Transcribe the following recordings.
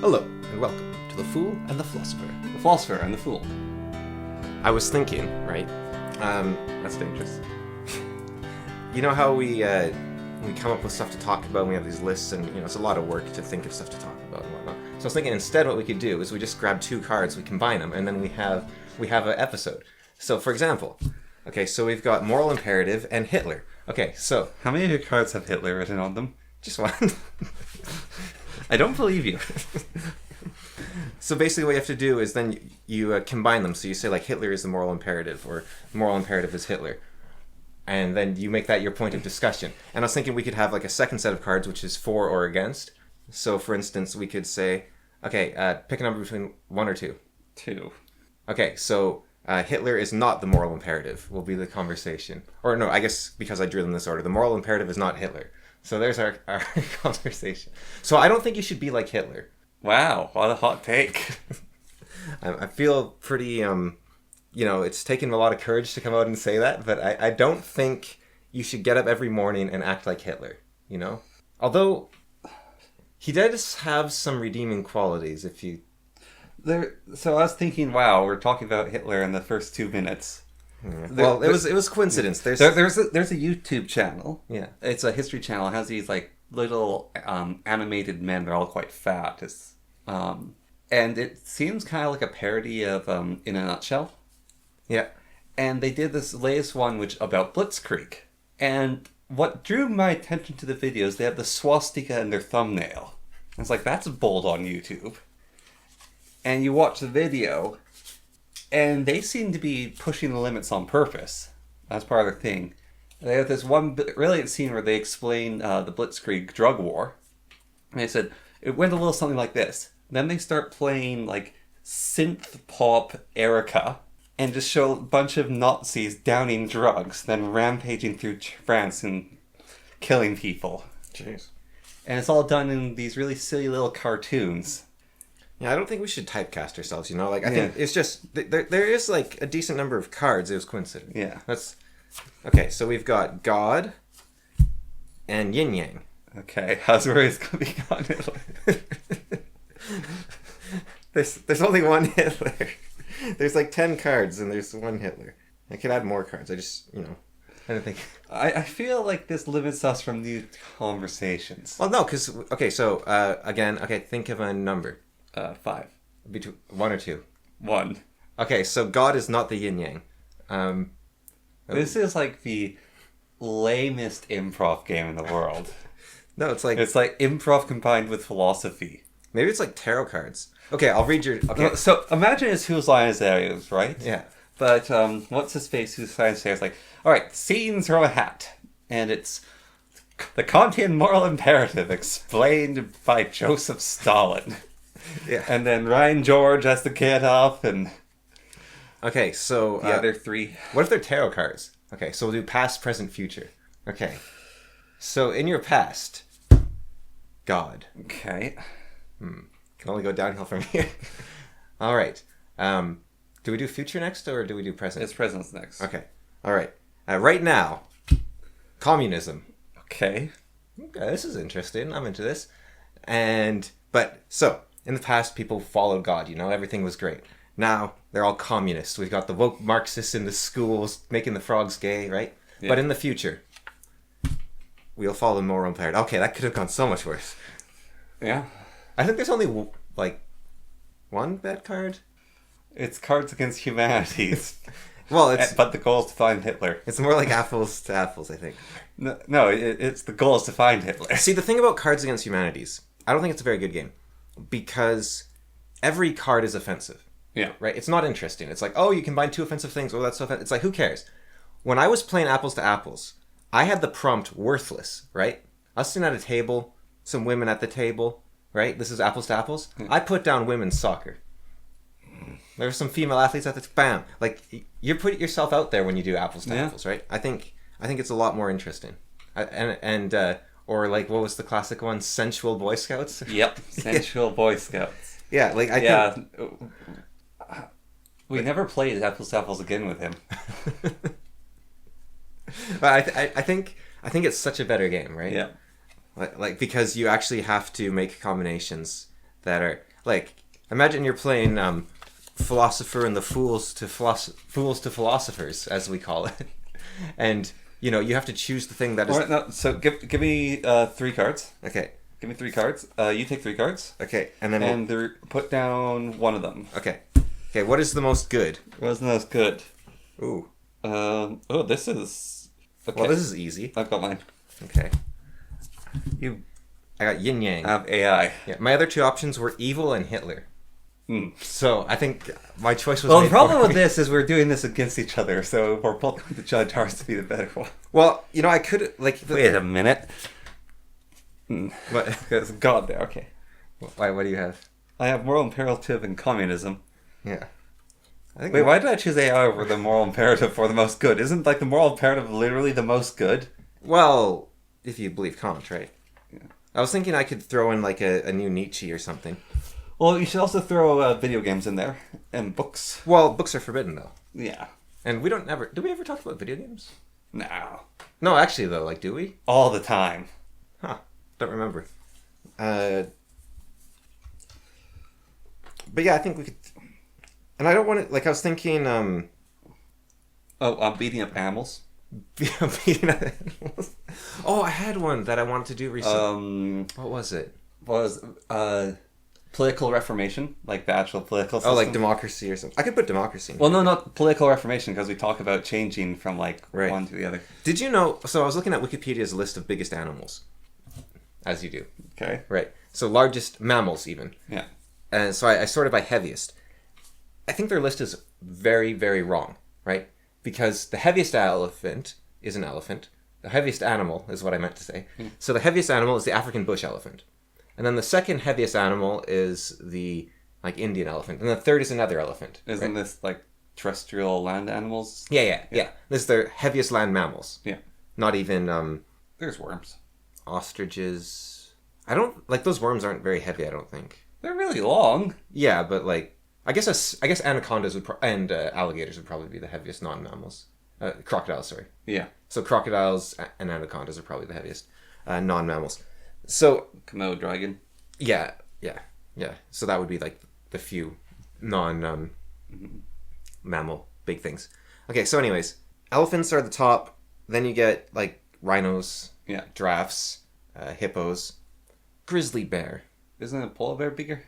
Hello, and welcome to The Fool and the Philosopher. The Philosopher and the Fool. I was thinking, right? That's dangerous. You know how we come up with stuff to talk about, and we have these lists, and it's a lot of work to think of stuff to talk about and whatnot. So I was thinking instead what we could do is we just grab two cards, we combine them, and then we have an episode. So for example, okay, so we've got moral imperative and Hitler. Okay, so How many of your cards have Hitler written on them? just one. I don't believe you. So basically what you have to do is then you combine them. So you say like Hitler is the moral imperative, or the moral imperative is Hitler. And then you make that your point of discussion. And I was thinking we could have like a second set of cards, which is for or against. So for instance, we could say, okay, pick a number between 1 or 2. 2. Okay, so Hitler is not the moral imperative, will be the conversation. Or no, I guess because I drew them in this order, the moral imperative is not Hitler. So there's our conversation. So I don't think you should be like Hitler. Wow, what a hot take. I feel pretty, it's taken a lot of courage to come out and say that, but I don't think you should get up every morning and act like Hitler, Although, he does have some redeeming qualities if you... So I was thinking, wow, we're talking about Hitler in the first 2 minutes. Yeah. It was coincidence. There's a YouTube channel. Yeah. It's a history channel. It has these like little animated men. They're all quite fat. And it seems kind of like a parody of In a Nutshell. Yeah. And they did this latest one about Blitzkrieg. And what drew my attention to the video is they have the swastika in their thumbnail. I was like, that's bold on YouTube. And you watch the video, and they seem to be pushing the limits on purpose. That's part of their thing. They have this one brilliant scene where they explain the Blitzkrieg drug war. And they said, it went a little something like this. Then they start playing like synth pop Erica and just show a bunch of Nazis downing drugs, then rampaging through France and killing people. Jeez. And it's all done in these really silly little cartoons. Yeah, I don't think we should typecast ourselves, I think it's just, there is like a decent number of cards. It was coincident. Yeah. Okay, so we've got God and Yin Yang. Okay, how's where it's going to be gone, Hitler? There's only one Hitler. There's like 10 cards and there's one Hitler. I could add more cards. I just, I don't think... I feel like this limits us from new conversations. Well, no, because, okay, so, think of a number. 5. Between 1 or 2. 1. Okay, so God is not the Yin Yang. This is like the lamest improv game in the world. No, it's like improv combined with philosophy. Maybe it's like tarot cards. Okay, I'll read your... Okay. So imagine it's Whose Line Is It, right? Yeah. But what's his face? Whose Line Is It? It's like, all right, scenes from a hat. And it's the Kantian moral imperative explained by Joseph Stalin. Yeah. And then Ryan George has to get up and... Okay, so... the other 3. What if they're tarot cards? Okay, so we'll do past, present, future. Okay. So in your past, God. Okay. Can only go downhill from here. All right. Do we do future next, or do we do present? It's present's next. Okay. All right. Right now, communism. Okay. Okay, this is interesting. I'm into this. So, in the past, people followed God, everything was great. Now, they're all communists. We've got the woke Marxists in the schools making the frogs gay, right? Yeah. But in the future, we'll follow the moral imperative. Okay, that could have gone so much worse. Yeah. I think there's only, one bad card. It's Cards Against Humanities. Well, but the goal is to find Hitler. It's more like apples to apples, I think. No, it's the goal is to find Hitler. See, the thing about Cards Against Humanities, I don't think it's a very good game. Because every card is offensive. Yeah. Right? It's not interesting. It's like, oh, you combine 2 offensive things. Oh, that's so offensive. It's like, who cares? When I was playing apples to apples, I had the prompt worthless, right? I was sitting at a table, some women at the table, right? This is apples to apples. I put down women's soccer. There were some female athletes at the bam. Like, you put yourself out there when you do apples to apples, right? I think it's a lot more interesting. Or like, what was the classic one? Sensual Boy Scouts? Yep, Sensual Boy Scouts. Yeah, like I think... We never played apples to apples again with him. But I think it's such a better game, right? Yeah. Like because you actually have to make combinations that are... Like, imagine you're playing Philosopher and the Fools to Philosophers, as we call it. And, you have to choose the thing that is... All right, no, so give me 3 cards. Okay. Give me 3 cards. You take 3 cards. Okay, and then... And put down one of them. Okay. Okay, what is the most good? Wasn't as good. Ooh. This is... Okay. Well, this is easy. I've got mine. Okay. I got yin yang. I have AI. Yeah, my other 2 options were evil and Hitler. So I think my choice was. Well, made the problem for with me. this is we're doing this against each other, so we're both going to judge ours to be the better one. Well, I could Wait a minute. What? There's God there. Okay. Why? What do you have? I have moral imperative and communism. Yeah. I think. Wait, why did I choose AI over the moral imperative for the most good? Isn't the moral imperative literally the most good? Well, if you believe Kant, right? Yeah. I was thinking I could throw in a new Nietzsche or something. Well, you should also throw video games in there and books. Well, books are forbidden though, Yeah. and we don't ever. Do we ever talk about video games? No. No, actually though, do we? All the time. Huh? Don't remember. But yeah, I think we could. And I don't want to. I was thinking. I'm beating up animals. Oh, I had one that I wanted to do recently. What was it? Political reformation, like the actual political system. Oh, like democracy or something. I could put democracy. Well, no, not political reformation, because we talk about changing from Right. one to the other. Did you know? So I was looking at Wikipedia's list of biggest animals, as you do. Okay. Right. So largest mammals, even. Yeah. And so I sorted by heaviest. I think their list is very, very wrong, right? Because the heaviest elephant is an elephant. The heaviest animal is what I meant to say. So the heaviest animal is the African bush elephant. And then the second heaviest animal is the Indian elephant. And the third is another elephant. Isn't right? this terrestrial land animals? Yeah. This is their heaviest land mammals. Yeah. Not even There's worms. ostriches. I don't those worms aren't very heavy, I don't think. They're really long. Yeah, but I guess anacondas and alligators would probably be the heaviest non-mammals. Crocodiles, sorry. Yeah. So crocodiles and anacondas are probably the heaviest non-mammals. So Komodo dragon. yeah. So that would be the few non mammal big things. Okay, so anyways, elephants are the top. Then you get rhinos, Yeah. giraffes, hippos, grizzly bear. Isn't a polar bear bigger?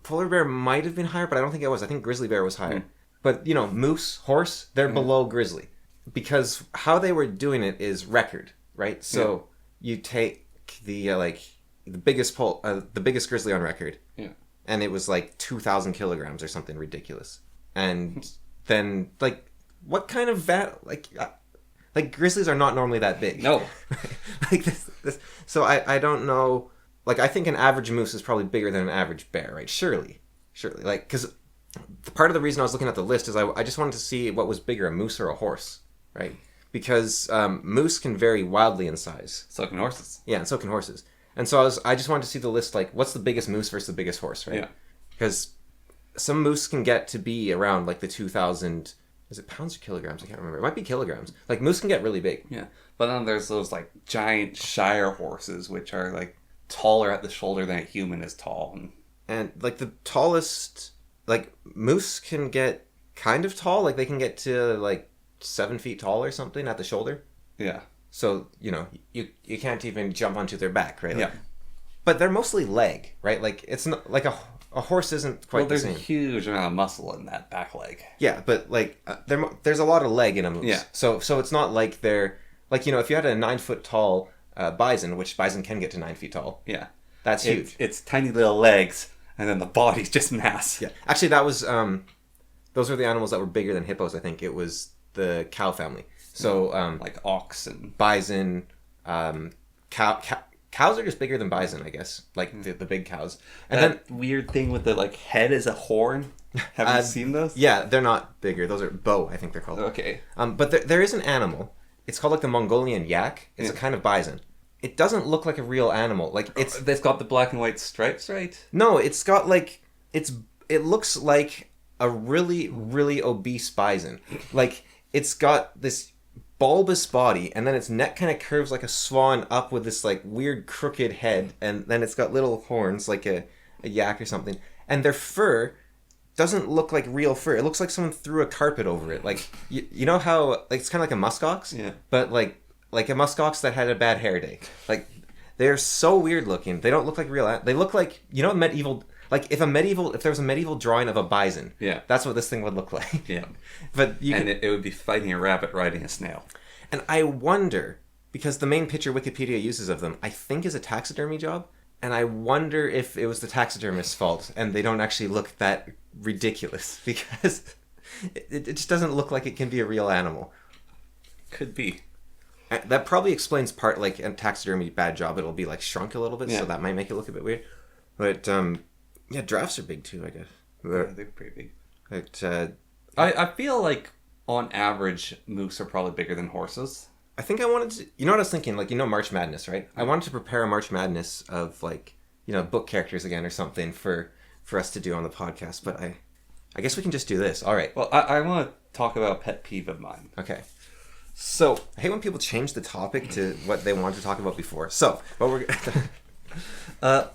Polar bear might have been higher, but I don't think it was. I think grizzly bear was higher. But moose, horse, they're below grizzly, because how they were doing it is record, right? So you take the biggest the biggest grizzly on record, and it was 2,000 kilograms or something ridiculous. And then what kind of grizzlies are not normally that big. No. this. So I don't know. I think an average moose is probably bigger than an average bear, right? Surely, because part of the reason I was looking at the list is I just wanted to see what was bigger, a moose or a horse, right? Because moose can vary wildly in size. So can horses. Yeah, and so can horses. And so I just wanted to see the list, what's the biggest moose versus the biggest horse, right? Yeah. Because some moose can get to be around the 2,000. Is it pounds or kilograms? I can't remember. It might be kilograms. Moose can get really big. Yeah. But then there's those giant Shire horses, which are taller at the shoulder than a human is tall. And the tallest, moose can get kind of tall. They can get to 7 feet tall or something at the shoulder. Yeah. So, you can't even jump onto their back, right? Yeah. But they're mostly leg, right? It's not a horse isn't quite the same. There's a huge amount of muscle in that back leg. Yeah, but there's a lot of leg in a moose. Yeah. So it's not they're if you had a 9 foot tall bison, which bison can get to 9 feet tall. Yeah. That's huge. It's tiny little legs, and then the body's just mass. Yeah. Actually, that was those were the animals that were bigger than hippos. I think it was the cow family. So ox and bison, cows are just bigger than bison, I guess. The big cows. And that weird thing with the head as a horn. Have you seen those? Yeah, they're not bigger. Those are bow, I think they're called. Okay. But there is an animal. It's called the Mongolian yak. It's a kind of bison. It doesn't look like a real animal. It's got the black and white stripes, right? No, it's got it looks like a really, really obese bison. It's got this bulbous body, and then its neck kind of curves like a swan up with this weird crooked head, and then it's got little horns like a yak or something. and their fur doesn't look like real fur. It looks like someone threw a carpet over it. Like you know how like it's kind of like a muskox, Yeah. but like a muskox that had a bad hair day. Like they're so weird looking. They don't look like real. They look like medieval. Like if there was a medieval drawing of a bison, Yeah. that's what this thing would look like. Yeah. But it would be fighting a rabbit riding a snail. And I wonder, because the main picture Wikipedia uses of them, I think is a taxidermy job, and I wonder if it was the taxidermist's fault and they don't actually look that ridiculous, because it just doesn't look like it can be a real animal. Could be. That probably explains part, like, a taxidermy bad job, it'll be, like, shrunk a little bit, so that might make it look a bit weird. But, yeah, giraffes are big too, I guess. Yeah, they're pretty big. But, I feel like, on average, moose are probably bigger than horses. I think I wanted to... You know what I was thinking? Like, March Madness, right? I wanted to prepare a March Madness of, like, book characters again or something for us to do on the podcast, but I guess we can just do this. All right. Well, I want to talk about a pet peeve of mine. Okay. So, I hate when people change the topic to what they wanted to talk about before. So, what we're...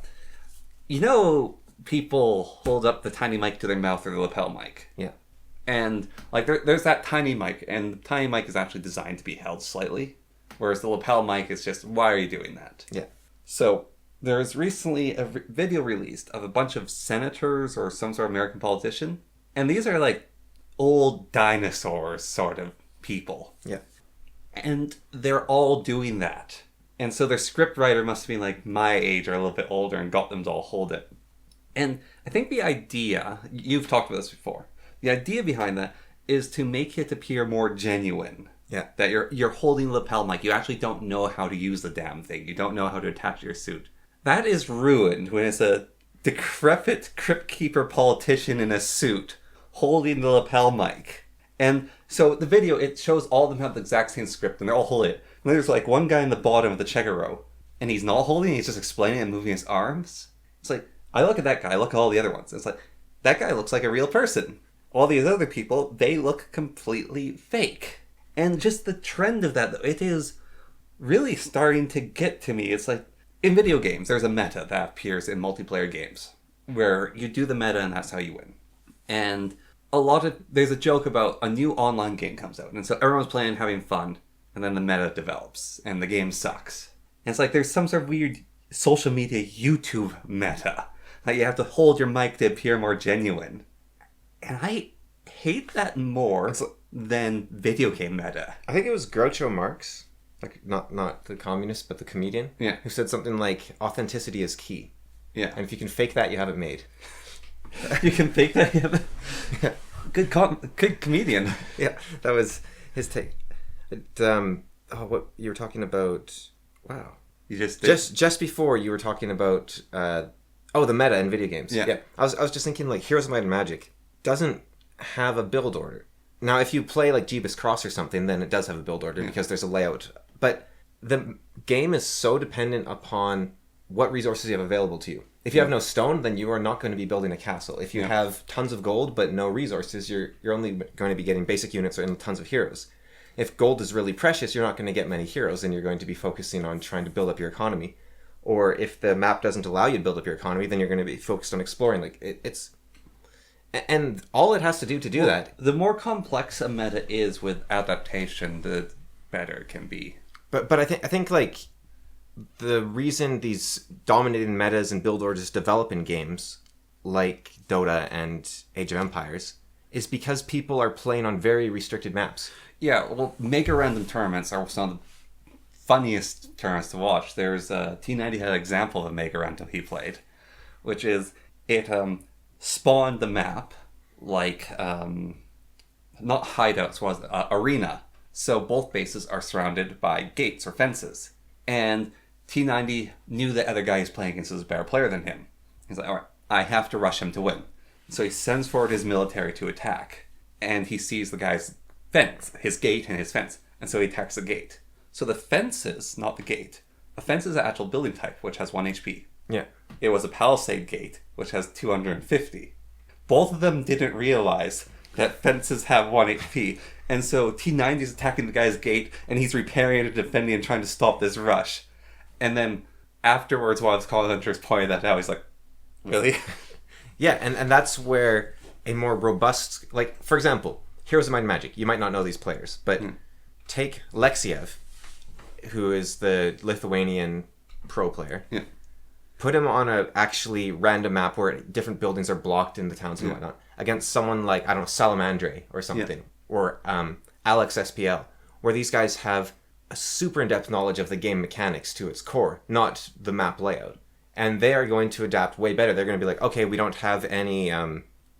people hold up the tiny mic to their mouth or the lapel mic. Yeah. And, like, there's that tiny mic, and the tiny mic is actually designed to be held slightly, whereas the lapel mic is just, why are you doing that? Yeah. So, there's recently a video released of a bunch of senators or some sort of American politician, and these are, like, old dinosaurs sort of people. Yeah. And they're all doing that. And so their script writer must be, like, my age or a little bit older and got them to all hold it. And I think the idea, you've talked about this before, the idea behind that is to make it appear more genuine. Yeah. That you're holding the lapel mic. You actually don't know how to use the damn thing. You don't know how to attach your suit. That is ruined when it's a decrepit crypt keeper politician in a suit holding the lapel mic. And so the video, it shows all of them have the exact same script and they're all holding it. And there's like one guy in the bottom of the checker row and he's not holding it, he's just explaining and moving his arms. It's like, I look at that guy, I look at all the other ones. It's like, that guy looks like a real person. All these other people, they look completely fake. And just the trend of that, it is really starting to get to me. It's like, in video games, there's a meta that appears in multiplayer games, where you do the meta and that's how you win. And there's a joke about a new online game comes out, and so everyone's playing, having fun, and then the meta develops, and the game sucks. And it's like there's some sort of weird social media YouTube meta. Like you have to hold your mic to appear more genuine. And I hate that more than video game meta. I think it was Groucho Marx, like not the communist, but the comedian, who said something like, authenticity is key. Yeah. And if you can fake that, you have it made. You can fake that, you have it. Yeah. Good comedian. Yeah, that was his take. What you were talking about? Wow. You just before you were talking about the meta in video games. Yeah. I was just thinking like Heroes of Might and Magic doesn't have a build order. Now, if you play like Jeebus Cross or something, then it does have a build order because there's a layout. But the game is so dependent upon what resources you have available to you. If you have no stone, then you are not going to be building a castle. If you have tons of gold but no resources, you're only going to be getting basic units and tons of heroes. If gold is really precious, you're not going to get many heroes, and you're going to be focusing on trying to build up your economy. Or if the map doesn't allow you to build up your economy, then you're going to be focused on exploring. Like it's, and all it has to do that. The more complex a meta is with adaptation, the better it can be. But I think like the reason these dominating metas and build orders develop in games like Dota and Age of Empires is because people are playing on very restricted maps. Yeah, well, mega random tournaments are some of the funniest tournaments to watch. There's T90 had an example of a mega random he played, which is it spawned the map like not hideouts, was arena. So both bases are surrounded by gates or fences, and T90 knew the other guy he's playing against was a better player than him. He's like, all right, I have to rush him to win. So he sends forward his military to attack, and he sees the guy's fence, his gate and his fence, and so he attacks the gate. So the fences, not the gate. A fence is an actual building type, which has 1 HP. Yeah. It was a palisade gate, which has 250. Both of them didn't realize that fences have 1 HP, and so T90 is attacking the guy's gate, and he's repairing and defending and trying to stop this rush. And then afterwards, while his collar hunters pointed that out, he's like, really? Yeah, and that's where a more robust, like, for example, Heroes of Might and Magic. You might not know these players, but take Lexiev, who is the Lithuanian pro player. Yeah. Put him on a actually random map where different buildings are blocked in the towns and whatnot, against someone like, I don't know, Salamandre or something, or Alex SPL, where these guys have a super in-depth knowledge of the game mechanics to its core, not the map layout. And they are going to adapt way better. They're going to be like, okay, we don't have any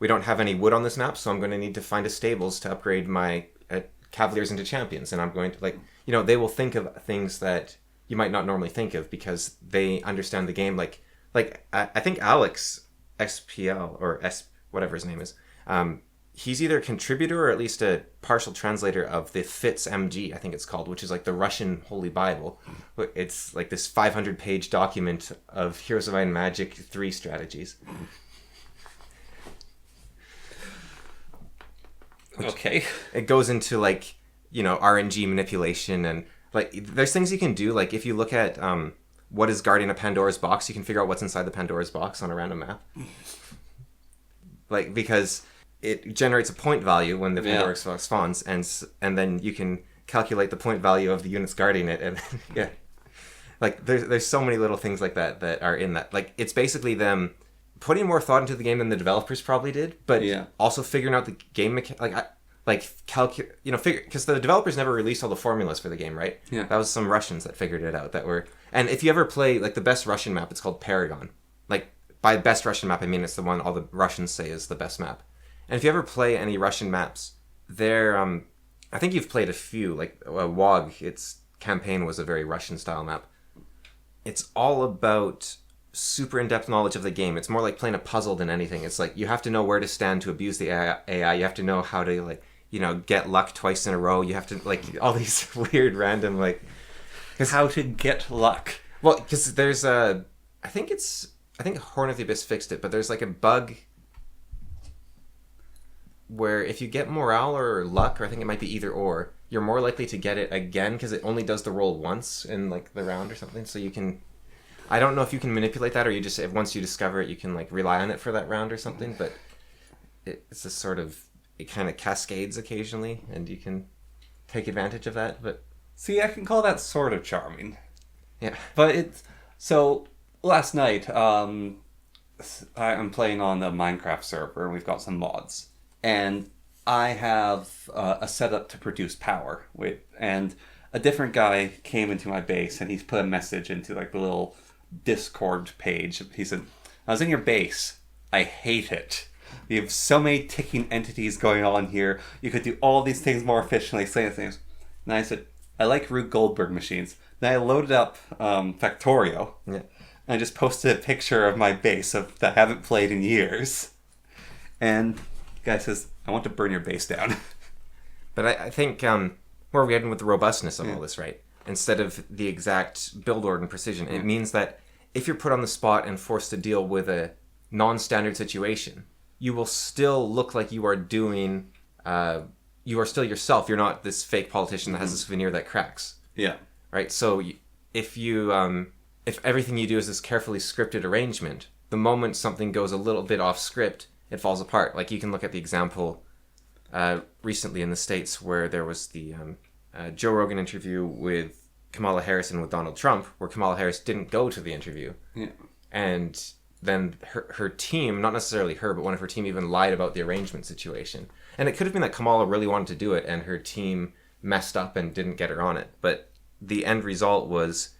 wood on this map, so I'm going to need to find a stables to upgrade my Cavaliers into champions. And I'm going to, like, they will think of things that you might not normally think of because they understand the game. Like I think Alex SPL or whatever his name is, he's either a contributor or at least a partial translator of the Fitz MG, I think it's called, which is like the Russian Holy Bible. It's like this 500-page document of Heroes of Might and Magic 3 strategies. Okay. It goes into like, RNG manipulation and like there's things you can do. Like if you look at what is guarding a Pandora's box, you can figure out what's inside the Pandora's box on a random map. Like because it generates a point value when the Pandora's box spawns, and then you can calculate the point value of the units guarding it, and like there's so many little things like that are in that. Like it's basically them putting more thought into the game than the developers probably did, but also figuring out the game figure, because the developers never released all the formulas for the game, right? Yeah, that was some Russians that figured it out. And if you ever play like the best Russian map, it's called Paragon. Like by best Russian map, I mean it's the one all the Russians say is the best map. And if you ever play any Russian maps, they're I think you've played a few. Like WoG, its campaign was a very Russian style map. It's all about super in-depth knowledge of the game. It's more like playing a puzzle than anything. It's like you have to know where to stand to abuse the AI. You have to know how to get luck twice in a row. You have to all these weird random how to get luck. Well, because there's I think Horn of the Abyss fixed it, but there's like a bug where if you get morale or luck, or I think it might be either or, you're more likely to get it again because it only does the roll once in like the round or something. So you can, I don't know if you can manipulate that or you just, if once you discover it, you can like rely on it for that round or something. But it's a sort of, it kind of cascades occasionally, and you can take advantage of that. But see, I can call that sort of charming. Yeah, but it's so. Last night, I'm playing on the Minecraft server, and we've got some mods. And I have a setup to produce power. And a different guy came into my base, and he's put a message into like the little Discord page. He said, "I was in your base. I hate it. You have so many ticking entities going on here. You could do all these things more efficiently." Saying things. And I said, "I like Rube Goldberg machines." Then I loaded up Factorio. Yeah. And I just posted a picture of my base that I haven't played in years. And the guy says, "I want to burn your base down." But I think where we're getting with the robustness of all this, right? Instead of the exact build order and precision, it means that if you're put on the spot and forced to deal with a non-standard situation, you will still look like you are doing, you are still yourself. You're not this fake politician that has this veneer that cracks. Yeah. Right? So if you... if everything you do is this carefully scripted arrangement, the moment something goes a little bit off script, it falls apart. Like you can look at the example recently in the States where there was the Joe Rogan interview with Kamala Harris and with Donald Trump, where Kamala Harris didn't go to the interview. Yeah. And then her team, not necessarily her, but one of her team even lied about the arrangement situation. And it could have been that Kamala really wanted to do it and her team messed up and didn't get her on it. But the end result was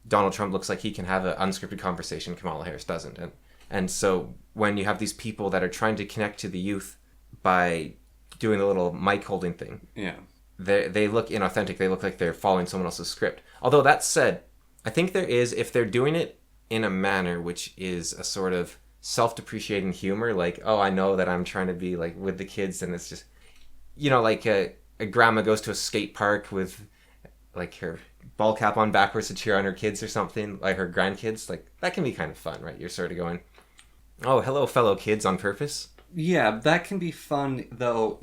Donald Trump looks like he can have an unscripted conversation, Kamala Harris doesn't. And so when you have these people that are trying to connect to the youth by doing the little mic holding thing, they look inauthentic. They look like they're following someone else's script. Although that said, I think there is, if they're doing it in a manner which is a sort of self-depreciating humor, like, oh, I know that I'm trying to be like with the kids, and it's just, like a grandma goes to a skate park with like her ball cap on backwards to cheer on her kids or something, like her grandkids, like that can be kind of fun, right? You're sort of going, oh, hello fellow kids, on purpose. Yeah, that can be fun though.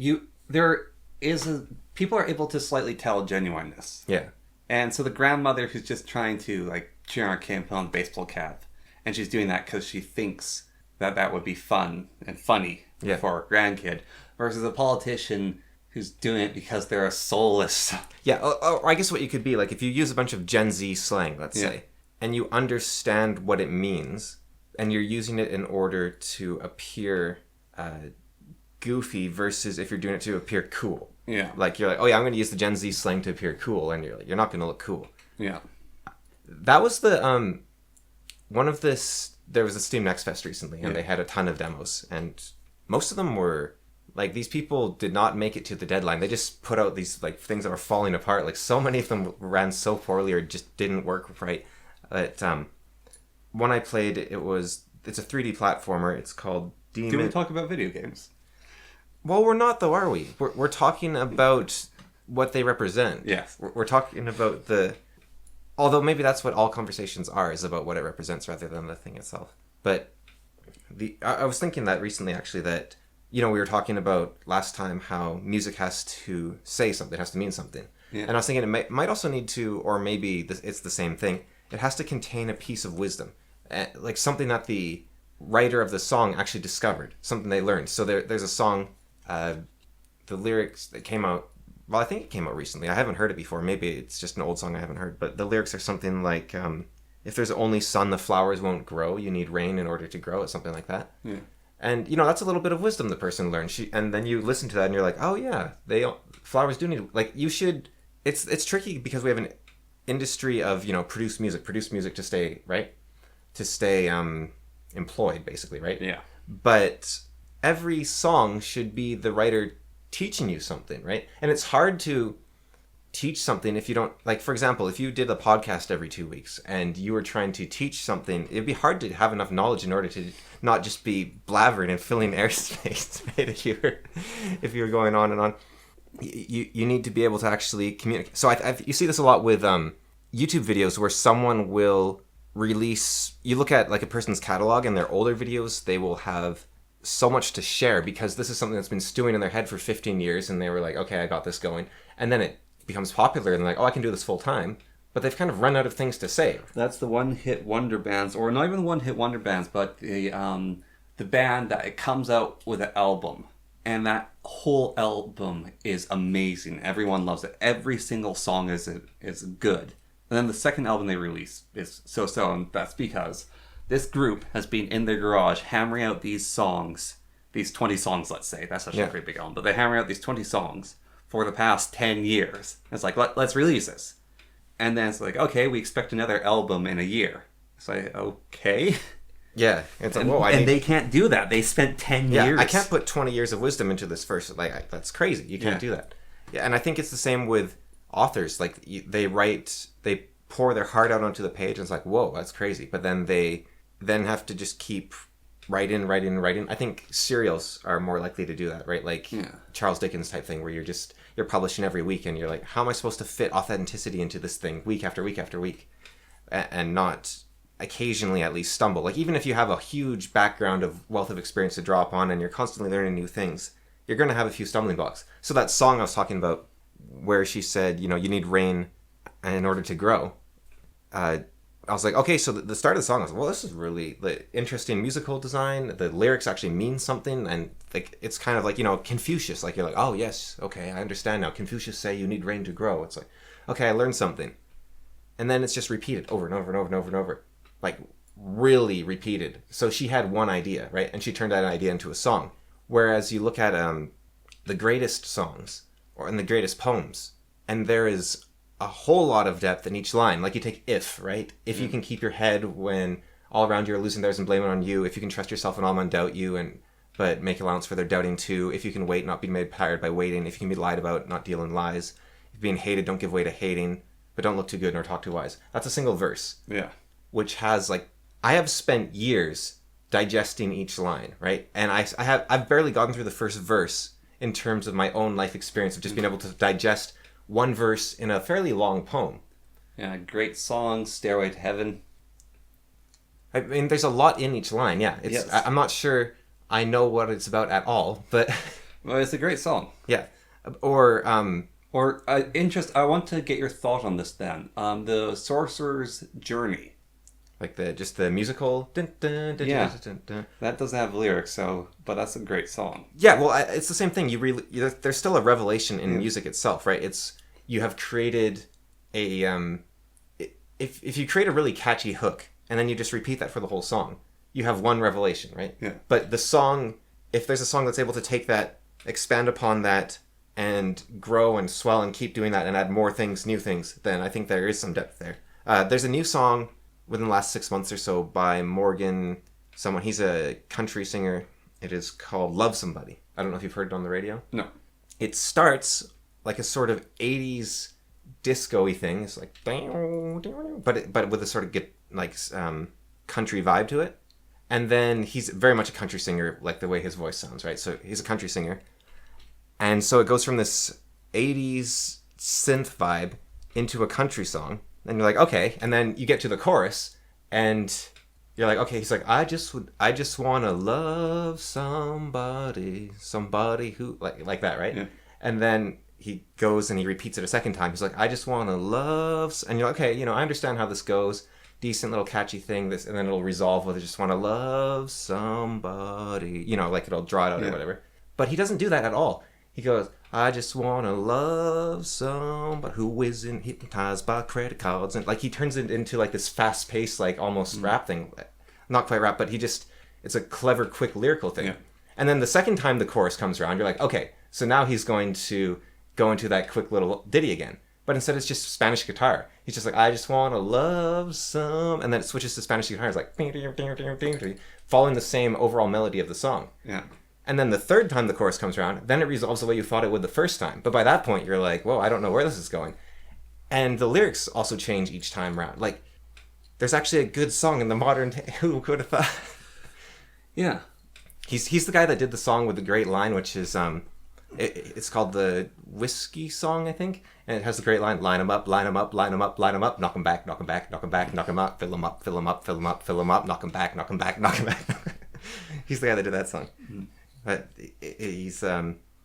People are able to slightly tell genuineness. Yeah. And so the grandmother who's just trying to like cheer on a kid on a baseball cap, and she's doing that because she thinks that would be fun and funny for a grandkid, versus a politician who's doing it because they're a soulless. Yeah, or I guess what you could be, like, if you use a bunch of Gen Z slang, let's say, and you understand what it means, and you're using it in order to appear goofy versus if you're doing it to appear cool. Yeah. Like, you're like, oh yeah, I'm going to use the Gen Z slang to appear cool, and you're like, you're not going to look cool. Yeah. That was the, there was a Steam Next Fest recently, and they had a ton of demos, and most of them were, like, these people did not make it to the deadline. They just put out these, like, things that were falling apart. Like, so many of them ran so poorly or just didn't work right. But, one I played, it's a 3D platformer. It's called Demon... Do we talk about video games? Well, we're not, though, are we? We're talking about what they represent. Yes. We're talking about the... Although maybe that's what all conversations are, is about what it represents rather than the thing itself. But I was thinking that recently, actually, that, you know, we were talking about last time how music has to say something, has to mean something. Yeah. And I was thinking it might also need to, or maybe it's the same thing, it has to contain a piece of wisdom. Like something that the writer of the song actually discovered, something they learned. So there's a song, the lyrics that came out, well, I think it came out recently. I haven't heard it before. Maybe it's just an old song I haven't heard. But the lyrics are something like, if there's only sun, the flowers won't grow. You need rain in order to grow. It's something like that. Yeah. And, you know, that's a little bit of wisdom the person learned. And then you listen to that and you're like, oh, yeah, flowers do need... Like, you should... It's tricky because we have an industry of, you know, produce music to stay, right? To stay employed, basically, right? Yeah. But every song should be the writer teaching you something, right? And it's hard to teach something if you don't, like, for example, if you did a podcast every 2 weeks and you were trying to teach something, it'd be hard to have enough knowledge in order to not just be blabbering and filling airspace, right? If you were going on and on, you need to be able to actually communicate. So you see this a lot with YouTube videos where someone will release, you look at like a person's catalog and their older videos, they will have so much to share because this is something that's been stewing in their head for 15 years and they were like, okay, I got this going. And then it becomes popular and they're like, oh, I can do this full time. But they've kind of run out of things to say. That's the one-hit wonder bands, or not even one-hit wonder bands, but the band that it comes out with an album. And that whole album is amazing. Everyone loves it. Every single song is good. And then the second album they release is so-so, and that's because this group has been in their garage hammering out these songs, these 20 songs, let's say. That's actually a pretty big album. But they hammer out these 20 songs for the past 10 years. It's like, let's release this. And then it's like, okay, we expect another album in a year. It's like, okay. Yeah. It's like, they can't do that. They spent 10 years. I can't put 20 years of wisdom into this first. Like, that's crazy. You can't do that. Yeah, and I think it's the same with authors. Like, they pour their heart out onto the page, and it's like, whoa, that's crazy. But then they have to just keep writing. I think serials are more likely to do that, right? Like Charles Dickens type thing, where you're publishing every week, and you're like, how am I supposed to fit authenticity into this thing week after week after week, and not occasionally at least stumble. Like, even if you have a huge background of wealth of experience to draw upon, and you're constantly learning new things, you're going to have a few stumbling blocks. So that song I was talking about, where she said, you know, you need rain in order to grow. I was like, okay, so the start of the song, I was like, well, this is really interesting musical design. The lyrics actually mean something, and like it's kind of like, you know, Confucius. Like, you're like, oh, yes, okay, I understand now. Confucius say you need rain to grow. It's like, okay, I learned something. And then it's just repeated over and over and over and over and over. Like, really repeated. So she had one idea, right? And she turned that idea into a song. Whereas you look at the greatest songs and the greatest poems, and there is a whole lot of depth in each line. Like, you take if, right? If you can keep your head when all around you are losing theirs and blame it on you. If you can trust yourself and all men doubt you, but make allowance for their doubting too. If you can wait, not be made tired by waiting. If you can be lied about, not deal in lies. If being hated, don't give way to hating, but don't look too good nor talk too wise. That's a single verse. Yeah. Which has, like, I have spent years digesting each line, right? And I've barely gotten through the first verse in terms of my own life experience of just being able to digest one verse in a fairly long poem. Yeah, great song, Stairway to Heaven. I mean, there's a lot in each line, yeah. Yes. I'm not sure I know what it's about at all, but... Well, it's a great song. Yeah. I want to get your thought on this then. The Sorcerer's Journey. Like just the musical. Dun, dun, dun, Yeah. dun, dun, dun. That doesn't have lyrics, but that's a great song. Yeah, well, it's the same thing. There's still a revelation in Yeah. music itself, right? You have created a if you create a really catchy hook and then you just repeat that for the whole song, you have one revelation, right? Yeah. But the song, if there's a song that's able to take that, expand upon that, and grow and swell and keep doing that and add more things, new things, then I think there is some depth there. There's a new song within the last 6 months or so by Morgan, he's a country singer. It is called Love Somebody. I don't know if you've heard it on the radio. No. It starts like a sort of 80s disco-y thing. It's like, but with a sort of country vibe to it. And then he's very much a country singer, like the way his voice sounds, right? So he's a country singer. And so it goes from this 80s synth vibe into a country song. And you're like, okay. And then you get to the chorus and you're like, okay. He's like, I just want to love somebody who like that, right? Yeah. And then he goes and he repeats it a second time. He's like, I just want to love, and you're like, okay, I understand how this goes. Decent little catchy thing. And then it'll resolve with I just want to love somebody. Like it'll draw it out or whatever. But he doesn't do that at all. He goes, I just want to love somebody who isn't hypnotized by credit cards. And like he turns it into like this fast paced, like almost rap thing. Not quite rap, but it's a clever, quick lyrical thing. Yeah. And then the second time the chorus comes around, you're like, okay, so now he's going to go into that quick little ditty again. But instead it's just Spanish guitar. He's just like, I just want to love some. And then it switches to Spanish guitar. It's like, following the same overall melody of the song. Yeah. And then the third time the chorus comes around, then it resolves the way you thought it would the first time. But by that point, you're like, whoa, I don't know where this is going. And the lyrics also change each time around. Like, there's actually a good song in the modern... Who could have thought? Yeah. He's the guy that did the song with the great line, which is... It's called the Whiskey Song, I think. And it has the great line, line 'em up, line 'em up, line 'em up, line 'em up, knock 'em back, knock 'em back, knock 'em back, knock 'em up, fill 'em up, fill 'em up, fill 'em up, fill 'em up, knock 'em back, knock 'em back, knock 'em back. He's the guy that did that song. Mm-hmm. But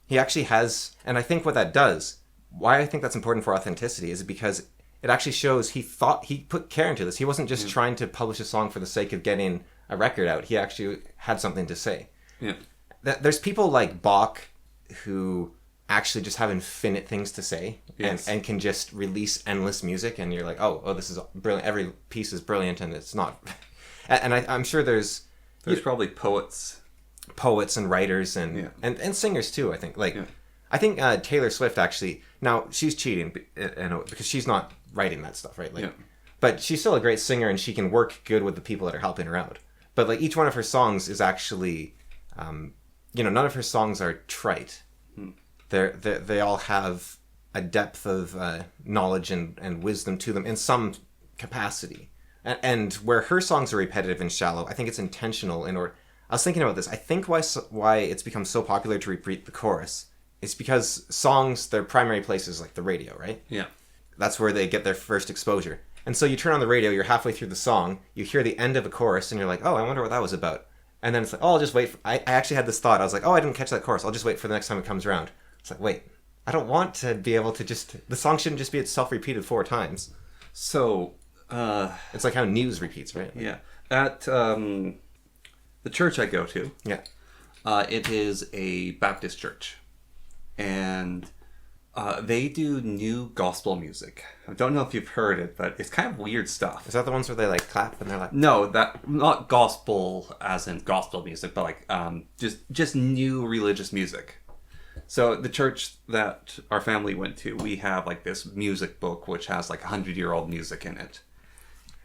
he actually has, and I think what that does, why I think that's important for authenticity is because it actually shows he put care into this. He wasn't just trying to publish a song for the sake of getting a record out. He actually had something to say. Yeah. There's people like Bach who actually just have infinite things to say and can just release endless music, and you're like, oh, this is brilliant. Every piece is brilliant, and it's not. And I'm sure there's probably poets and writers and singers too. I think I think Taylor Swift actually, now she's cheating because she's not writing that stuff, right? But she's still a great singer and she can work good with the people that are helping her out. But like each one of her songs is actually, none of her songs are trite. They all have a depth of knowledge and wisdom to them in some capacity. And where her songs are repetitive and shallow, I think it's intentional in order. I was thinking about this. I think why it's become so popular to repeat the chorus is because songs, their primary place is like the radio, right? Yeah. That's where they get their first exposure. And so you turn on the radio, you're halfway through the song, you hear the end of a chorus, and you're like, oh, I wonder what that was about. And then it's like, oh, I'll just wait. I actually had this thought. I was like, oh, I didn't catch that chorus. I'll just wait for the next time it comes around. It's like, wait, I don't want to be able to the song shouldn't just be itself repeated 4 times. So, it's like how news repeats, right? Yeah. At the church I go to, it is a Baptist church. And they do new gospel music. I don't know if you've heard it, but it's kind of weird stuff. Is that the ones where they like clap and they're like... No, that not gospel as in gospel music, but like just new religious music. So the church that our family went to, we have like this music book which has like 100-year-old music in it.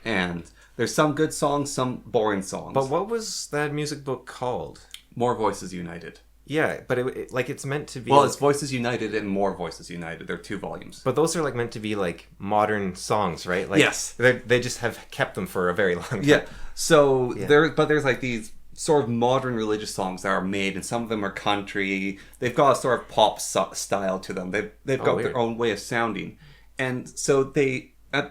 And there's some good songs, some boring songs. But what was that music book called? More Voices United. Yeah, but it's meant to be... Well, it's Voices United and More Voices United. They're 2 volumes. But those are like meant to be like modern songs, right? Like, yes. They just have kept them for a very long time. Yeah. So there's like these sort of modern religious songs that are made, and some of them are country. They've got a sort of pop style to them. They've got their own way of sounding. And so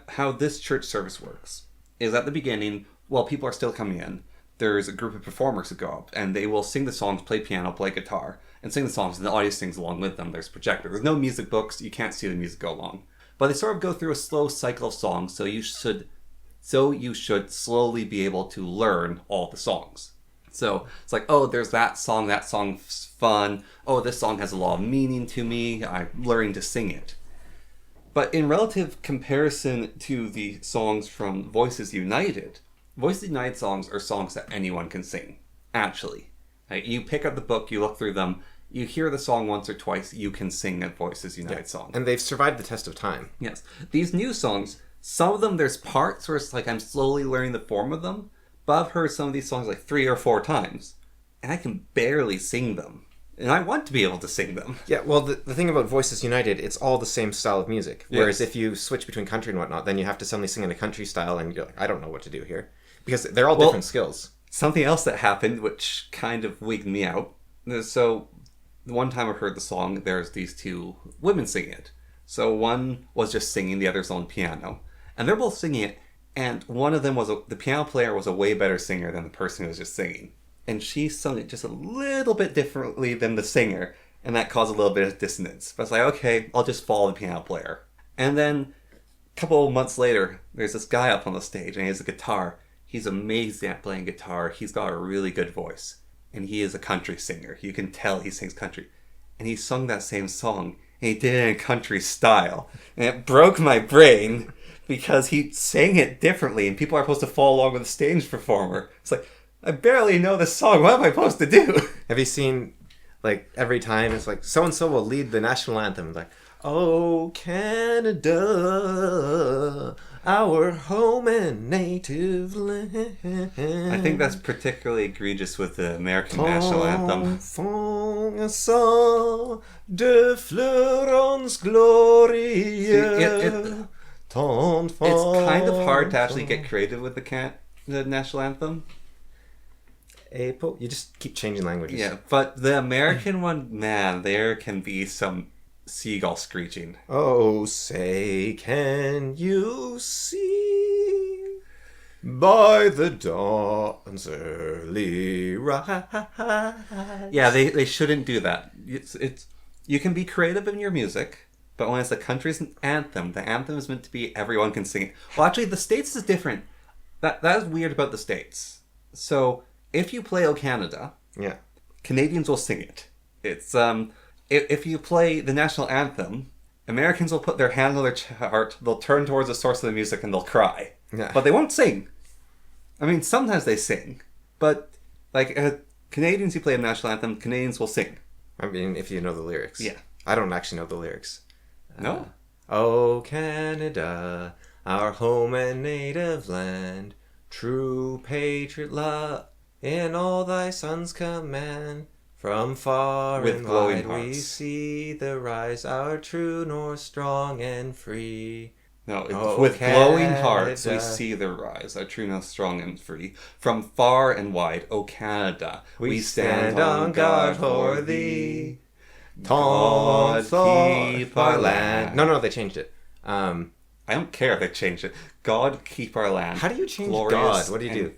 how this church service works is at the beginning, while people are still coming in, there's a group of performers who go up, and they will sing the songs, play piano, play guitar, and sing the songs, and the audience sings along with them. There's a projector. There's no music books. You can't see the music go along. But they sort of go through a slow cycle of songs, so you should So you should slowly be able to learn all the songs. So it's like, oh, there's that song's fun. Oh, this song has a lot of meaning to me. I'm learning to sing it. But in relative comparison to the songs from Voices United songs are songs that anyone can sing, actually. Like, you pick up the book, you look through them, you hear the song once or twice, you can sing a Voices United song. And they've survived the test of time. Yes. These new songs, some of them, there's parts where it's like I'm slowly learning the form of them, but I've heard some of these songs like 3 or 4 times, and I can barely sing them. And I want to be able to sing them. Yeah, well, the thing about Voices United, it's all the same style of music. Whereas if you switch between country and whatnot, then you have to suddenly sing in a country style, and you're like, I don't know what to do here. Because they're all different skills. Something else that happened, which kind of wigged me out. So, the one time I heard the song, there's these 2 women singing it. So one was just singing, the other's on piano. And they're both singing it, and one of them the piano player was a way better singer than the person who was just singing. And she sung it just a little bit differently than the singer, and that caused a little bit of dissonance. But I was like, okay, I'll just follow the piano player. And then, a couple of months later, there's this guy up on the stage, and he has a guitar. He's amazing at playing guitar. He's got a really good voice. And he is a country singer. You can tell he sings country. And he sung that same song, and he did it in a country style. And it broke my brain, because he sang it differently, and people are supposed to follow along with the stage performer. It's like, I barely know this song. What am I supposed to do? Have you seen, like, every time it's like, so-and-so will lead the national anthem. Like, oh, Canada, our home and native land. I think that's particularly egregious with the American national anthem. De fleurons gloria. It's kind of hard to actually get creative with the national anthem. You just keep changing languages. Yeah, but the American one, man, there can be some seagull screeching. Oh, say, can you see by the dawn's early rise? Yeah, they shouldn't do that. It's you can be creative in your music, but when it's the country's anthem, the anthem is meant to be everyone can sing it. Well, actually, the States is different. That is weird about the States. So, if you play O Canada, yeah, Canadians will sing it. It's if you play the national anthem, Americans will put their hand on their heart, they'll turn towards the source of the music, and they'll cry. Yeah. But they won't sing. I mean, sometimes they sing, but like Canadians who play a national anthem, Canadians will sing. I mean, if you know the lyrics. Yeah. I don't actually know the lyrics. No. Oh, Canada, our home and native land, true patriot love in all thy sons command. From far With and glowing wide we hearts. see the rise, our true north strong and free. No, Oh, with glowing hearts we Canada. see the rise, our true north strong and free. From far and wide, O Canada, we stand on guard for thee. God keep our land. No, they changed it. I don't care if they changed it. God keep our land. How do you change glorious God? What do you and- do?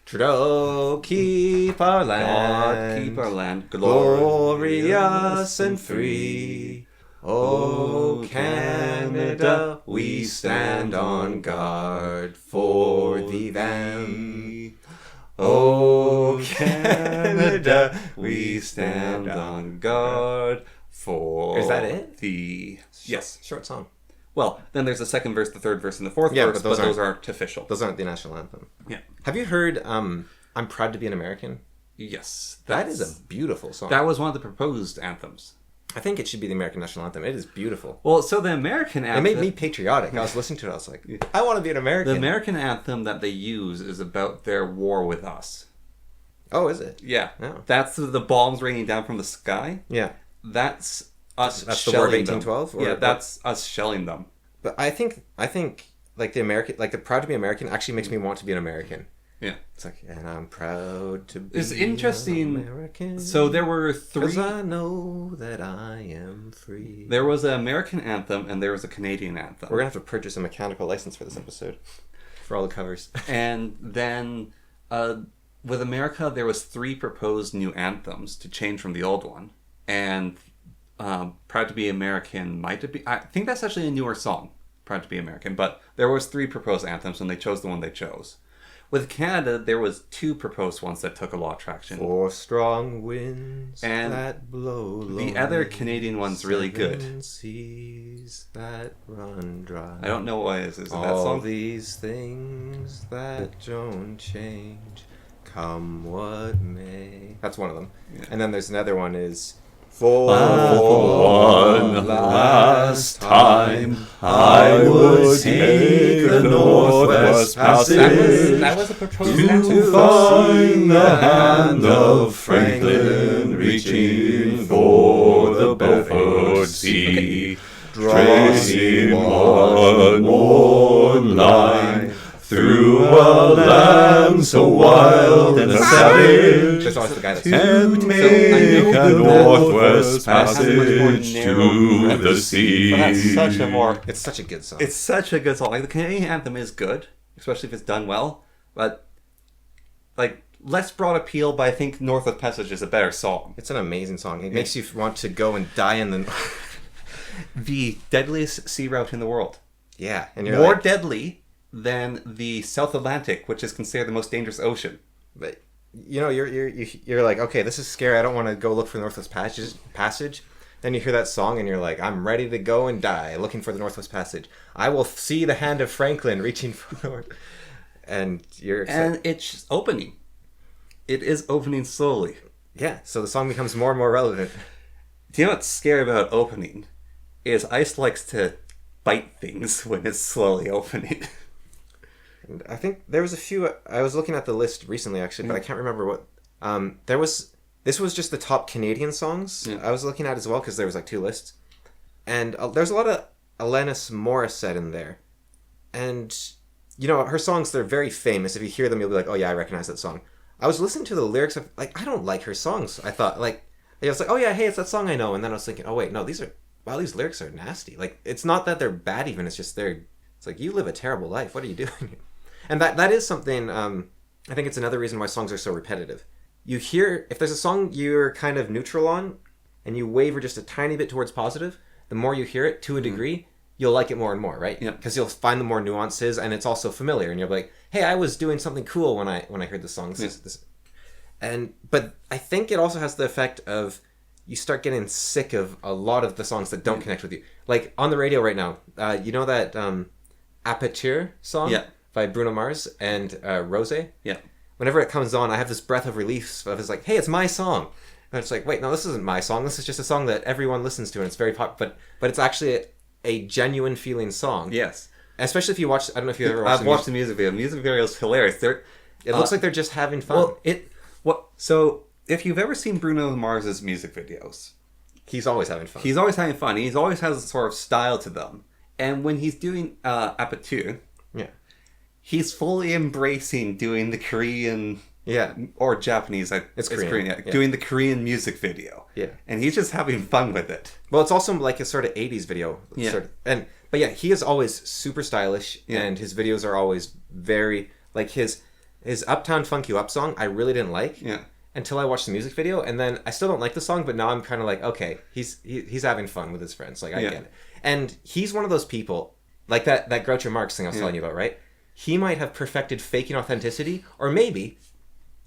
Trudeau, keep our land. God keep our land glorious and free. Oh, Canada, we stand on guard for thee then. Oh, Canada, we stand on guard for Is that it? thee. Yes. Short song. Well, then there's the second verse, the third verse, and the fourth Yeah, verse, but those aren't official. Those aren't the national anthem. Yeah. Have you heard I'm Proud to Be an American? Yes. That is a beautiful song. That was one of the proposed anthems. I think it should be the American national anthem. It is beautiful. Well, so the American It anthem... made me patriotic. I was listening to it. I was like, I want to be an American. The American anthem that they use is about their war with us. Oh, is it? Yeah. Oh. That's the bombs raining down from the sky. Yeah. That's us That's the War of shelling them. 1812? Yeah, that's us shelling them. But I think like the American, like the Proud to Be American actually makes me want to be an American. Yeah. It's like, and I'm proud to be It's interesting. an American. So there were 3... Because I know that I am free. There was an American anthem and there was a Canadian anthem. We're going to have to purchase a mechanical license for this episode. For all the covers. And then with America, there was 3 proposed new anthems to change from the old one. And Proud to Be American might be... I think that's actually a newer song. proud to be American. But there was 3 proposed anthems, and they chose the one they chose. With Canada, there was 2 proposed ones that took a lot of traction. 4 strong winds And that blow the other Canadian one's really good. 7 seas that run dry. I don't know why is it that All song? these things that don't change, come what may. That's one of them. Yeah. And then there's another one is for one last time, I would take the Northwest Passage That was a proposed to anthem. find the hand of Franklin reaching for the Beaufort Sea. Tracing one more line through a land so wild and savage, There's always the guy that's and make a Northwest Passage to the sea. But that's such a more... It's such a good song. It's such a good song. Like, the Canadian anthem is good, especially if it's done well. But, like, less broad appeal, but I think Northwest Passage is a better song. It's an amazing song. It makes you want to go and die in the... The deadliest sea route in the world. Yeah. And you're More like, deadly than the South Atlantic, which is considered the most dangerous ocean. but, you know, you're like, okay, this is scary. I don't want to go look for the Northwest Passage. Then you hear that song and you're like, I'm ready to go and die looking for the Northwest Passage. I will see the hand of Franklin reaching forward. And you're excited. And it's opening. It is opening slowly. Yeah, so the song becomes more and more relevant. Do you know what's scary about opening? Is Ice likes to bite things when it's slowly opening. And I think there was a few. I was looking at the list recently, actually, but I can't remember what. There was. This was just the top Canadian songs I was looking at as well, because there was like 2 lists, and there's a lot of Alanis Morissette in there, and you know her songs, they're very famous. If you hear them, you'll be like, oh yeah, I recognize that song. I was listening to the lyrics of like, I don't like her songs. I thought like, I was like, oh yeah, hey, it's that song I know, and then I was thinking, oh wait, no, these lyrics are nasty. Like, it's not that they're bad even, it's just it's like, you live a terrible life. What are you doing? And that is something, I think it's another reason why songs are so repetitive. You hear, if there's a song you're kind of neutral on, and you waver just a tiny bit towards positive, the more you hear it, to a degree, you'll like it more and more, right? Yeah. Because you'll find the more nuances, and it's also familiar, and you'll be like, hey, I was doing something cool when I heard this song. But I think it also has the effect of, you start getting sick of a lot of the songs that don't connect with you. Like, on the radio right now, you know that Aperture song by Bruno Mars and Rose? Yeah. Whenever it comes on, I have this breath of relief of, it's like, hey, it's my song. And it's like, wait, no, this isn't my song. This is just a song that everyone listens to, and it's very pop. But it's actually a genuine feeling song. Yes. Especially if you watch, I don't know if you've ever watched I've watched the music video. The music video is hilarious. It looks like they're just having fun. So if you've ever seen Bruno Mars's music videos, He's always having fun. he's always having fun. He always has a sort of style to them. And when he's doing Aperture, Yeah. he's fully embracing doing the Korean Yeah. or Japanese. It's Korean, yeah. yeah. Doing the Korean music video. Yeah. And he's just having fun with it. Well, it's also like a sort of 80s video. Yeah. Sort of, but yeah, he is always super stylish, and his videos are always very, like his Uptown Funk You Up song, I really didn't like. Yeah. Until I watched the music video, and then I still don't like the song, but now I'm kind of like, okay, he's having fun with his friends. Like, I get it. And he's one of those people, like that Groucho Marx thing I was telling you about, right? He might have perfected faking authenticity, or maybe,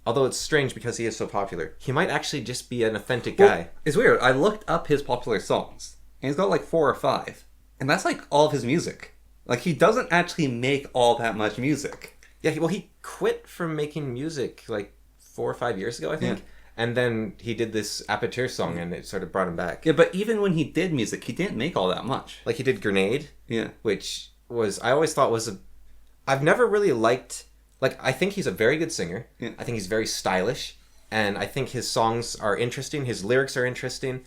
although it's strange because he is so popular, he might actually just be an authentic guy. Well, it's weird. I looked up his popular songs, and he's got like 4 or 5. And that's like all of his music. Like, he doesn't actually make all that much music. Yeah, he quit from making music like 4 or 5 years ago, I think. Yeah. And then he did this Aperture song, and it sort of brought him back. Yeah, but even when he did music, he didn't make all that much. Like, he did Grenade, Yeah. which was, I always thought was I've never really liked, like, I think he's a very good singer. Yeah. I think he's very stylish, and I think his songs are interesting. His lyrics are interesting.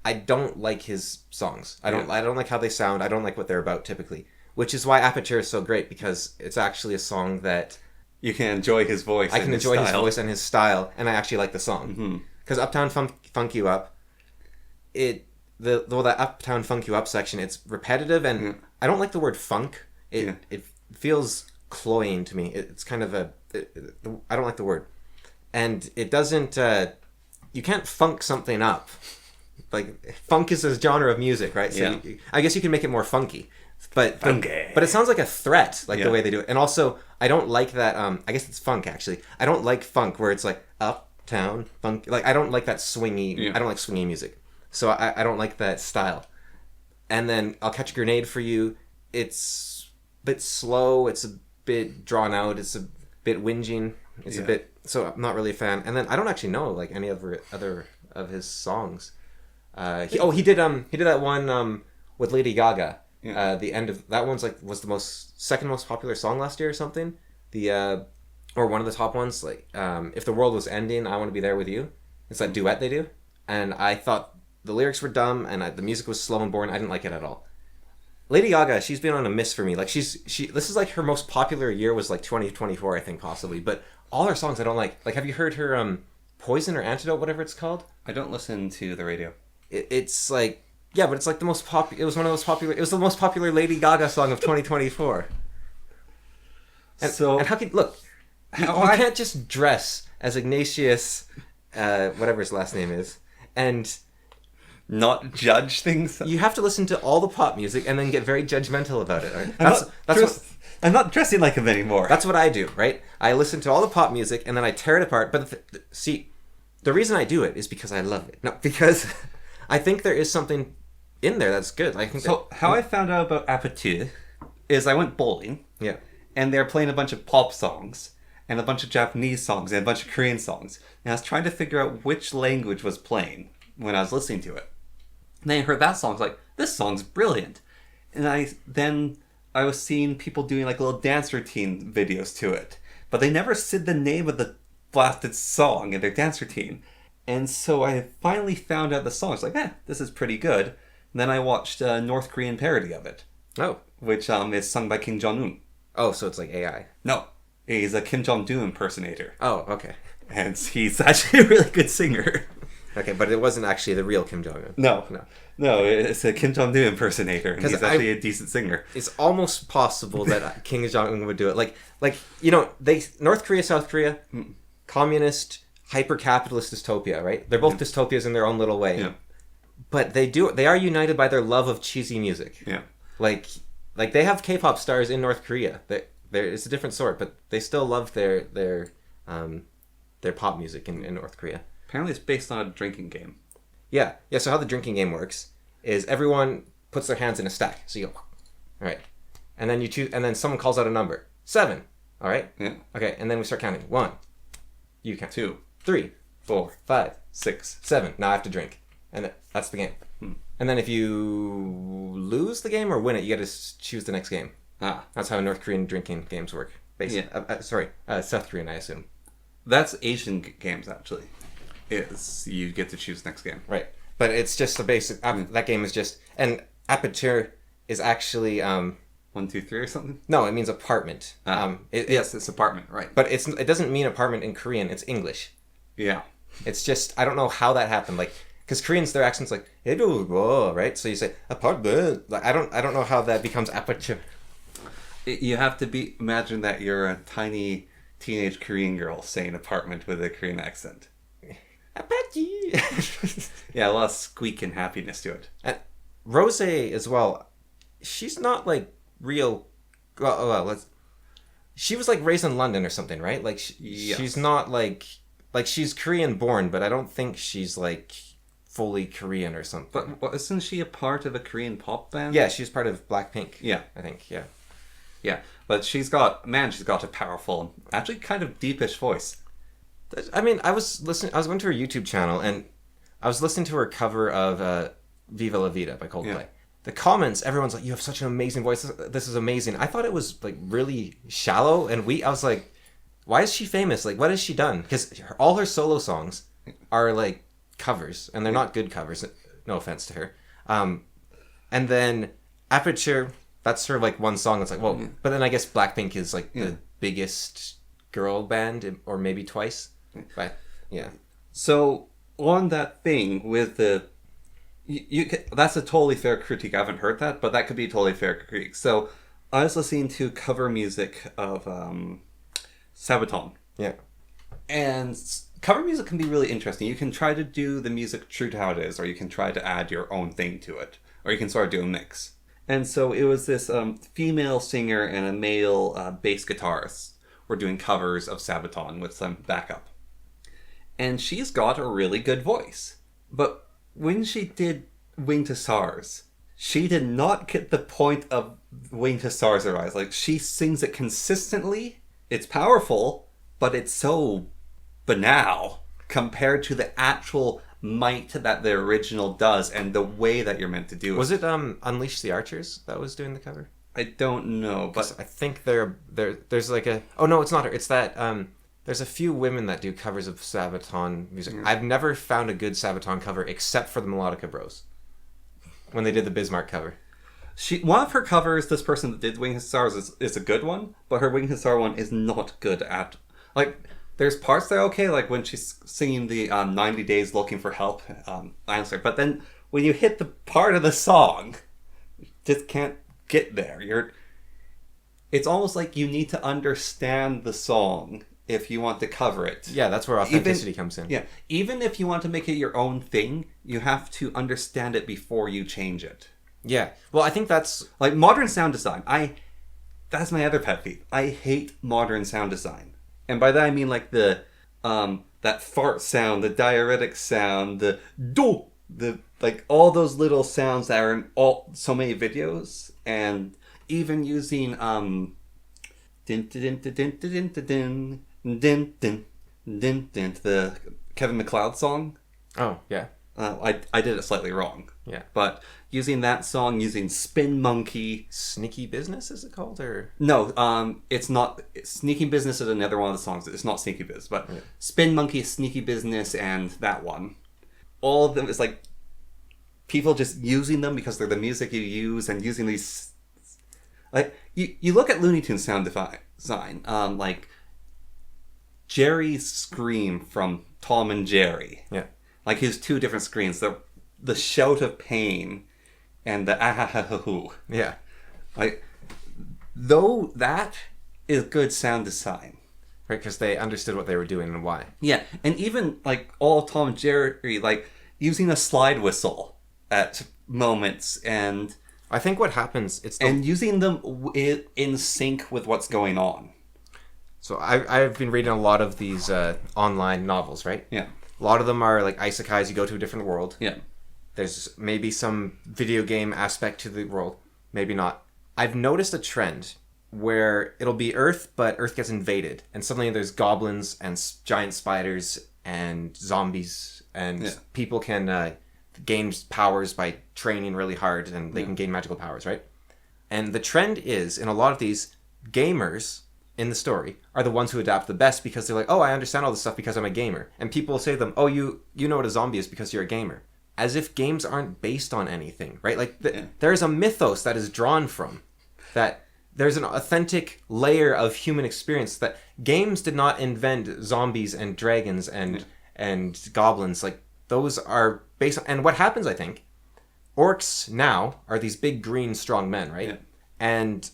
I don't like his songs. I don't like how they sound. I don't like what they're about typically, which is why Aperture is so great, because it's actually a song that You can enjoy his voice. I can enjoy his voice and his style, and I actually like the song. Because Uptown Funk You Up, that Uptown Funk You Up section, it's repetitive, and I don't like the word funk. It feels cloying to me. It's kind of I don't like the word, and it doesn't. You can't funk something up. Like, funk is a genre of music, right? So Yeah. I guess you can make it more funky, but Funky. but it sounds like a threat, like Yeah. the way they do it. And also, I don't like that. I guess it's funk actually. I don't like funk where it's like uptown funk. Like I don't like that swingy. Yeah. I don't like swingy music, so I don't like that style. And then I'll Catch a Grenade for You. It's a bit slow. It's a bit drawn out. It's a bit whinging. It's a Yeah. bit. So I'm not really a fan. And then I don't actually know like any other of his songs. He did that one with Lady Gaga. Yeah. The end of that one's like was the second most popular song last year or something. Or one of the top ones, like If the World Was Ending, I Want to Be There With You. It's that duet they do, and I thought the lyrics were dumb and the music was slow and boring. I didn't like it at all. Lady Gaga, she's been on a miss for me. Like this is like her most popular year was like 2024, I think possibly. But all her songs I don't like. Like have you heard her Poison or Antidote, whatever it's called? I don't listen to the radio. It's like yeah, but it's like the most popular. It was one of the most popular. It was the most popular Lady Gaga song of 2024. And how can look? You can't just dress as Ignatius, whatever his last name is, and Not judge things. you have to listen to all the pop music and then get very judgmental about it. Right? I'm not dressing like him anymore. That's what I do, right? I listen to all the pop music and then I tear it apart. But see, the reason I do it is because I love it. No, because I think there is something in there that's good. I think How I found out about Apathy is I went bowling, yeah. and they're playing a bunch of pop songs, and a bunch of Japanese songs, and a bunch of Korean songs. And I was trying to figure out which language was playing when I was listening to it. And then I heard that song, I was like, this song's brilliant. And I was seeing people doing like little dance routine videos to it. But they never said the name of the blasted song in their dance routine. And so I finally found out the song. I was like, this is pretty good. And then I watched a North Korean parody of it, Oh. which is sung by Kim Jong-un. Oh, so it's like AI. No, he's a Kim Jong-un impersonator. Oh, okay. And he's actually a really good singer. Okay, but it wasn't actually the real Kim Jong-un. No, it's a Kim Jong-un impersonator, and he's actually a decent singer. It's almost possible that King Jong-un would do it. Like North Korea, South Korea, communist, hyper-capitalist dystopia, right? They're both dystopias in their own little way. Yeah. But they are united by their love of cheesy music. Yeah. Like they have K-pop stars in North Korea. It's a different sort, but they still love their pop music in North Korea. Apparently it's based on a drinking game. Yeah. So how the drinking game works is everyone puts their hands in a stack. So you go, all right, and then you choose, and then someone calls out a number, 7. All right. Yeah. Okay, and then we start counting. 1. You count. 2, 3, 4, 5, 6. 7. Now I have to drink, and that's the game. And then if you lose the game or win it, you got to choose the next game. That's how North Korean drinking games work. Basically, South Korean, I assume. That's Asian games, actually. You get to choose next game. Right, but it's just a basic. That game is just, and aperture is actually 1, 2, 3 or something. no, it means apartment. Yes, it's apartment, right? But it doesn't mean apartment in Korean. It's English. Yeah. It's just I don't know how that happened. Like because Koreans, their accents like right. So you say apartment. Like I don't know how that becomes aperture. You have to imagine that you're a tiny teenage Korean girl saying apartment with a Korean accent. Yeah, a lot of squeak and happiness to it. And Rose as well. She's not like real. She was like raised in London or something, right? Like she's not like she's Korean born, but I don't think she's like fully Korean or something. But isn't she a part of a Korean pop band? Yeah, she's part of Blackpink. Yeah, I think. Yeah. Yeah, but she's got a powerful, actually kind of deepish voice. I mean, I was going to her YouTube channel and I was listening to her cover of Viva La Vida by Coldplay. Yeah. The comments, everyone's like, "You have such an amazing voice. This is amazing." I thought it was like really shallow and weak. I was like, "Why is she famous? Like, what has she done?" Because all her solo songs are like covers, and they're not good covers. No offense to her. And then Aperture, that's her like one song. That's like, whoa. Mm-hmm. But then I guess Blackpink is like the biggest girl band, or maybe twice. But yeah. So on that thing with the, that's a totally fair critique. I haven't heard that, but that could be a totally fair critique. So I was listening to cover music of Sabaton. Yeah. And cover music can be really interesting. You can try to do the music true to how it is, or you can try to add your own thing to it, or you can sort of do a mix. And so it was this female singer and a male bass guitarist were doing covers of Sabaton with some backup. And she's got a really good voice. But when she did Wing to Stars, she did not get the point of Wing to Stars Arise. Like, she sings it consistently. It's powerful, but it's so banal compared to the actual might that the original does and the way that you're meant to do it. Was it Unleash the Archers that was doing the cover? I don't know, but I think there's like a... Oh, no, it's not her. It's that... There's a few women that do covers of Sabaton music. I've never found a good Sabaton cover except for the Melodica Bros. When they did the Bismarck cover. One of her covers, this person that did Wing to Stars, is a good one, but her Wing to Star one is not good at... Like, there's parts that are okay, like when she's singing the 90 Days Looking for Help answer, but then when you hit the part of the song, you just can't get there. It's almost like you need to understand the song if you want to cover it. Yeah, that's where authenticity comes in. Yeah, even if you want to make it your own thing, you have to understand it before you change it. Yeah, well, I think that's... Like, modern sound design, that's my other pet peeve. I hate modern sound design. And by that I mean like the that fart sound, the diuretic sound, the do, like all those little sounds that are in so many videos, and even using din din din din din din din din din din the Kevin MacLeod song. Oh, yeah. I did it slightly wrong. Yeah. But using that song, using Spin Monkey. Sneaky Business, is it called? Or No, it's not. Sneaky Business is another one of the songs. It's not Sneaky Biz, but yeah. Spin Monkey, Sneaky Business, and that one. All of them is like people just using them because they're the music you use, and using these. Like, you look at Looney Tunes sound design, like Jerry's scream from Tom and Jerry. Yeah. Like his two different screens, the shout of pain and the ah-ha-ha-hoo. Yeah. Like, though that is good sound design. Right, because they understood what they were doing and why. Yeah, and even, like, all of Tom and Jerry, like, using a slide whistle at moments, and... I think what happens... And using them in sync with what's going on. So I've been reading a lot of these online novels, right? Yeah. A lot of them are like isekais, you go to a different world. Yeah. There's maybe some video game aspect to the world, maybe not. I've noticed a trend where it'll be Earth, but Earth gets invaded, and suddenly there's goblins and giant spiders and zombies, and people can gain powers by training really hard, and they can gain magical powers, right? And the trend is, in a lot of these, gamers in the story are the ones who adapt the best because they're like, oh, I understand all this stuff because I'm a gamer. And people will say to them, oh, you know what a zombie is because you're a gamer. As if games aren't based on anything, right? Like, there's a mythos that is drawn from, that there's an authentic layer of human experience, that games did not invent zombies and dragons and goblins. Like, those are based on... And what happens, I think, orcs now are these big green strong men, right? Yeah. And...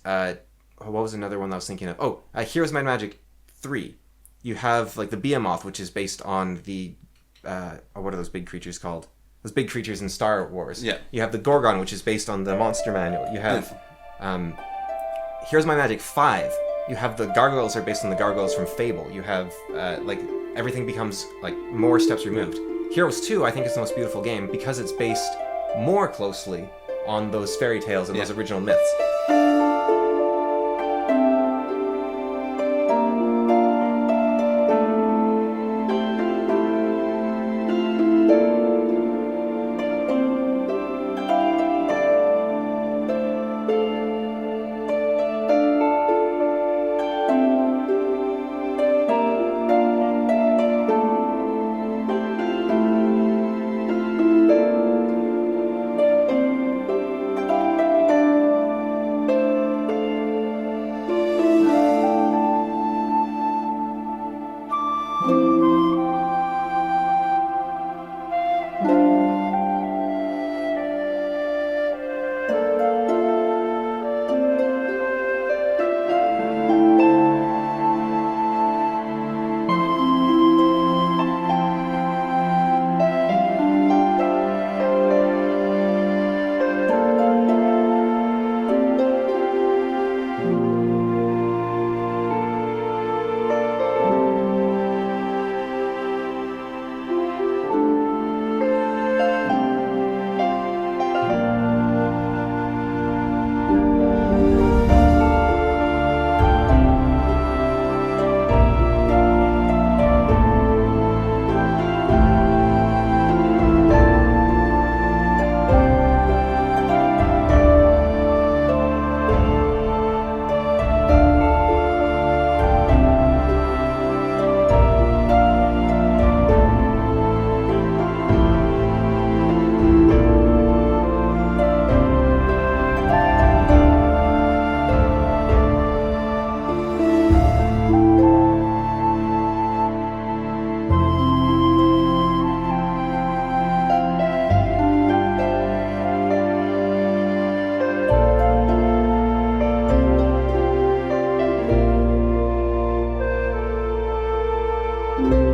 what was another one I was thinking of? Oh, Heroes Might and Magic 3. You have, like, the Behemoth, which is based on the... what are those big creatures called? Those big creatures in Star Wars. Yeah. You have the Gorgon, which is based on the Monster Manual. You have... Heroes Might and Magic 5. You have the gargoyles are based on the gargoyles from Fable. You have, like, everything becomes, like, more steps removed. Heroes 2, I think, is the most beautiful game because it's based more closely on those fairy tales and those original myths. Bye.